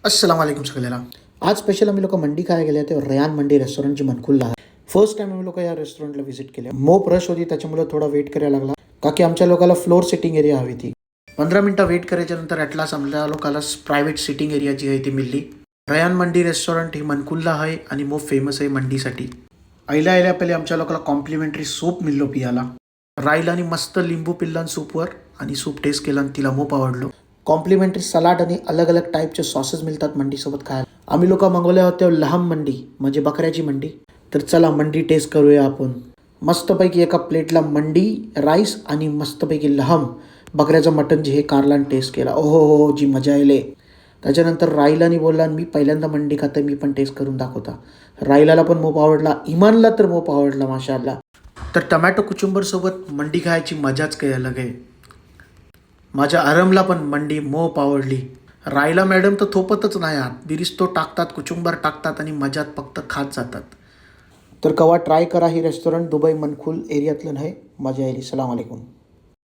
अस्सलाम वालेकुम सगळ्याला. आज स्पेशल आम्ही लोक मंडी खायला गेले होते. रयान मंडी रेस्टॉरंटची मनकुलला आहे. फर्स्ट टाइम आम्ही लोक या रेस्टॉरंटला व्हिजिट केले. मोप रश होती त्याच्यामुळे थोडा वेट करायला लागला का की आमच्या लोकाला फ्लोर सिटिंग एरिया हवी ती. 15 मिनिटं वेट करायच्या नंतर ॲटलास आमच्या लोकाला प्रायव्हेट सिटिंग एरिया जी आहे ती मिळली. रयान मंडी रेस्टॉरंट ही मनकुलला आहे आणि मोप फेमस आहे मंडीसाठी. आयल्या पहिले आमच्या लोकाला कॉम्प्लिमेंटरी सूप मिळलो पियाला. राईला आणि मस्त लिंबू पिल्लन सूपवर आणि सूप टेस्ट केला आणि तिला मोप आवडलो. कॉम्प्लिमेंटरी सलाड आणि अलग अलग टाईपचे सॉसेस मिळतात मंडीसोबत खायला. आम्ही लोक मागवल्या होत्या लहाम मंडी म्हणजे बकऱ्याची मंडी. तर चला मंडी टेस्ट करूया आपण. मस्तपैकी एका प्लेटला मंडी राईस आणि मस्तपैकी लहाम बकऱ्याचं मटण जे हे कारलान टेस्ट केला. ओहो हो जी मजा येईल. त्याच्यानंतर राईलानी बोलला मी पहिल्यांदा मंडी खाते, मी पण टेस्ट करून दाखवता. राईलाला पण मोप आवडला, इमानला तर मोप आवडला माशाअल्लाह. तर टमॅटो कुचुंबरसोबत मंडी खायची मजाच काही अलग आहे. माझ्या आरमला पण मंडी मोप आवडली. रायला मॅडम तर थोपतच नाही आहात, बिरिस्तो टाकतात, कुचुंबर टाकतात आणि मजात फक्त खात जातात. तर कवा ट्राय करा ही रेस्टॉरंट दुबई मनकुल एरियातलं नाही, मजा येईल. सलाम अलैकुम.